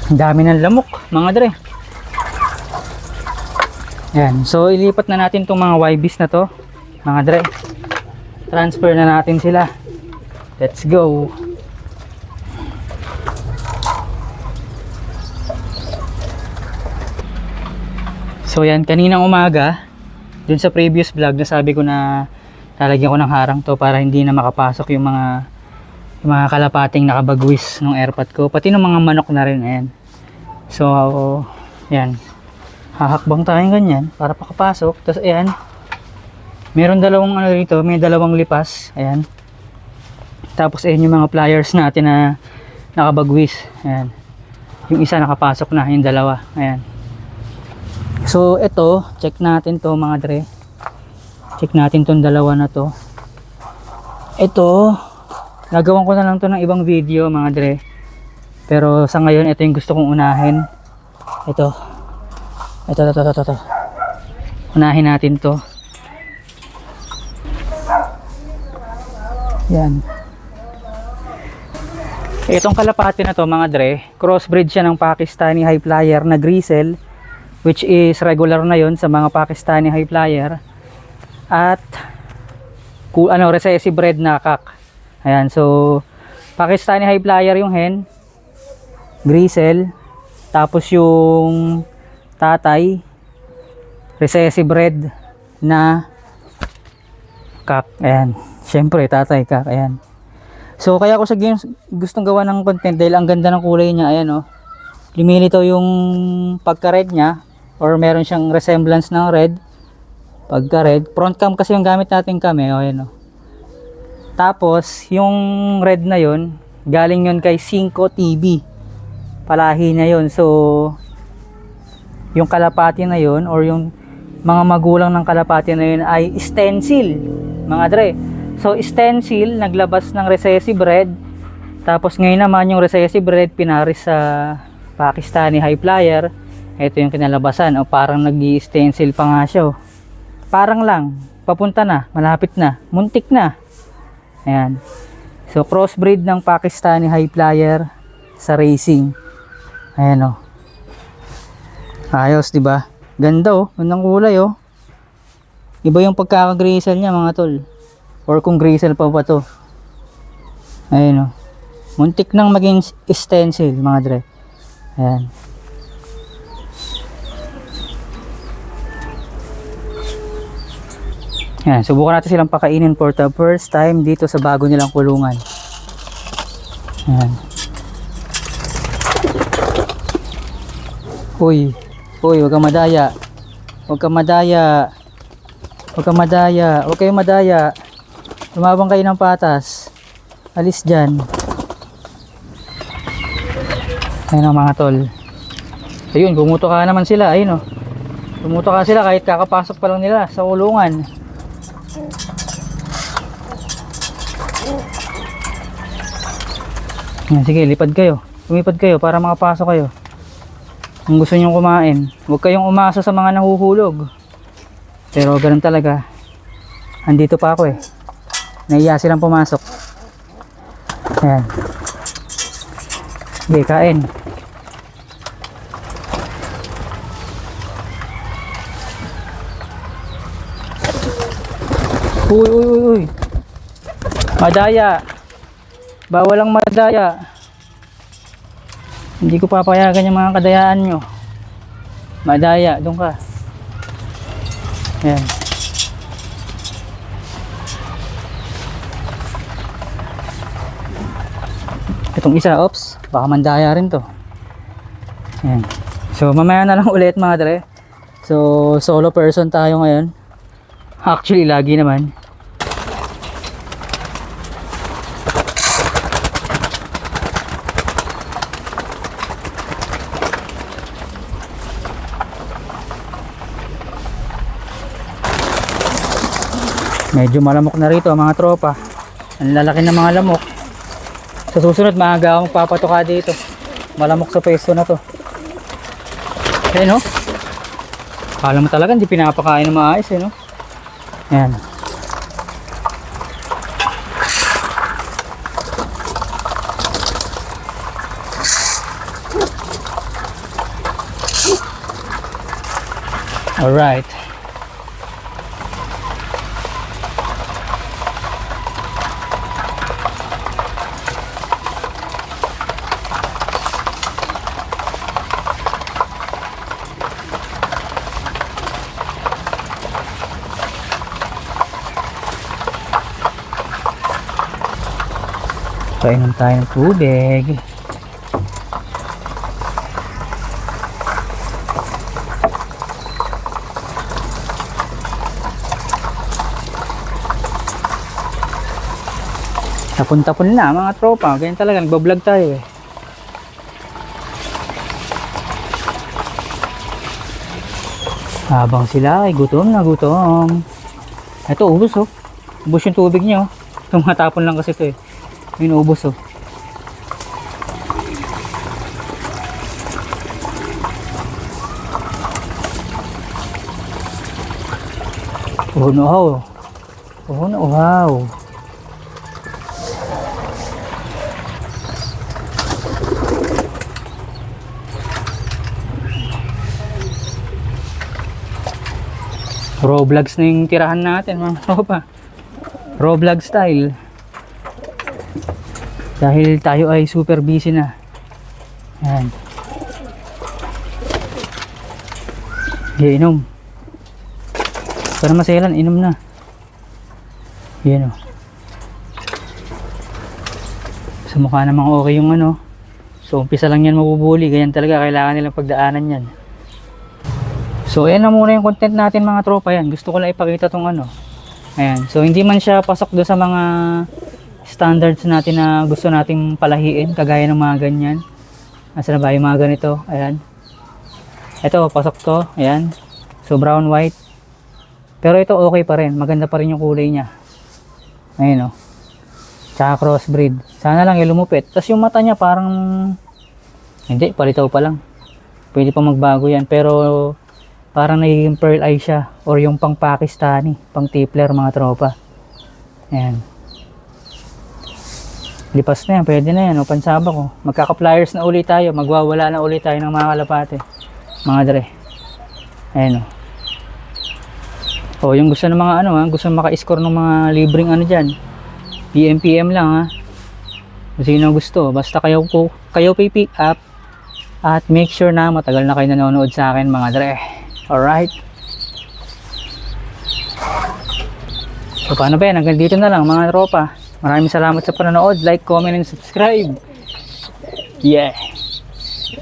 Ang dami ng lamok, mga dre. Yan. So, ilipat na natin itong mga YBs na to, mga dre. Transfer na natin sila. Let's go. So, yan. Kaninang umaga, dun sa previous vlog, nasabi ko na lalagyan ko ng harang to para hindi na makapasok yung mga kalapating nakabagwis ng airpot ko. Pati ng mga manok na rin. Ayan. So, yan. Hahakbang tayong ganyan para pakapasok. Tapos, ayan. Meron dalawang ano dito. May dalawang lipas. Ayan. Tapos, ayan yung mga pliers natin na nakabagwis. Ayan. Yung isa nakapasok na. Yung dalawa. Ayan. So, ito. Check natin to mga dre. Check natin tong dalawa na to. Ito. Nagawan ko na lang to ng ibang video mga dre. Pero sa ngayon, ito yung gusto kong unahin. Ito. Ito. Unahin natin to. Yan. Itong kalapati na to mga dre, crossbreed siya ng Pakistani high flyer na Grisel, which is regular na yon sa mga Pakistani high flyer. At recessive bred na kak. Ayan, so Pakistani high flyer yung hen, Grisel, tapos yung tatay recessive bred na kak. Ayan, syempre tatay kak. Ayan. So kaya ko sa gustong gawa ng content dahil ang ganda ng kulay niya. Ayan oh. Lumilitaw yung pagka red niya, or meron siyang resemblance ng red. Pagka red, front cam kasi yung gamit natin kami. Ayan oh. Tapos yung red na yon, galing yon kay 5 TV. Palahi niya yon. So yung kalapati na yon, or yung mga magulang ng kalapati na yun ay stencil mga dre. So stencil naglabas ng recessive red, tapos ngayon naman yung recessive red pinaris sa Pakistani high flyer. Ito yung kinalabasan. O parang nag-i-stencil pa nga siya oh. Parang lang, papunta na, malapit na, muntik na. Ayan. So crossbreed ng Pakistani high flyer sa racing. Ayan oh. Ayos, di ba? Ganda oh, gandang kulay oh. Iba yung pagkaka-grisel niya mga tol. Or kung grisel pa to. Ayun oh. Muntik nang maging stencil mga dre. Ayan. Ayan, subukan natin silang pakainin for the first time dito sa bago nilang kulungan. Ayan. Uy, huwag kang madaya. Huwag kang madaya. Huwag kang madaya. Huwag kayong madaya. Tumabang kayo ng patas. Alis dyan. Ayun mga tol. Ayun, bumutuka naman sila. Ayun o. Bumutuka sila kahit kakapasok pa lang nila sa kulungan. Yan, sige, lipad kayo. Lumipad kayo para makapasok kayo. Kung gusto nyo kumain, huwag kayong umasa sa mga nahuhulog. Pero ganun talaga. Andito pa ako eh. Naiya silang pumasok. Ayan. Sige, kain. Uy. Madaya. Bawal ang madaya. Hindi ko papayagan yung mga kadayaan nyo. Madaya, doon ka. Ayan. Itong isa, ops, baka mandaya rin to. Ayan. So mamaya na lang ulit mga dre. So solo person tayo ngayon. Actually lagi naman. Medyo malamok na rito mga tropa. Ang lalaki ng mga lamok. Sa susunod maaga akong papatuka dito. Malamok sa pwesto na to. Ayan no. Kala mo talaga hindi pinapakain ng maayos no. Ayan. Alright. Painom tayo ng tubig. Tapon-tapon na mga tropa. Ganyan talaga, nagbablog tayo eh. Habang sila ay gutom na gutom. Ito, ubos oh. Ubos yung tubig niya oh. Tumatapon lang kasi ito eh. Yun, ubos oh. Oh no. Oh no, wow. Roblox na yung tirahan natin mga tropa. Roblox style. Dahil tayo ay super busy na. Ayan. Inom. Para maselan, inom na. Yan o. Sa mukha namang okay yung ano. So umpisa lang yan mabubuli. Ganyan talaga, kailangan nilang pagdaanan yan. So ayan na muna yung content natin mga tropa yan. Gusto ko lang ipakita tong ano. Ayan. So hindi man siya pasok do sa mga standards natin na gusto nating palahiin. Kagaya ng mga ganyan. Asa na ba yung mga ganito? Ayan. Ito pasok to. Ayan. So brown white. Pero ito okay pa rin. Maganda pa rin yung kulay niya. Ayan o. Tsaka crossbreed. Sana lang yung lumupit. Tapos yung mata niya parang hindi. Palitaw pa lang. Pwede pa magbago yan. Pero parang nagiging pearl eye siya. Or yung pang Pakistani. Pang tipler mga tropa. Ayan. Lipas na yan. Pwede na yan. O pansaba ko. Magkaka-pliers na ulit tayo. Magwawala na ulit tayo ng mga kalapate. Mga dre. Ayan o. O yung gusto ng mga ano ha. Gusto maka-score ng mga libreng ano dyan. PM lang ha. Kung sino gusto. Basta kayo pick up. At make sure na matagal na kayo nanonood sa akin mga dre. Alright. So paano ba yan? Hanggang dito na lang mga tropa. Maraming salamat sa panonood. Like, comment, and subscribe. Yeah.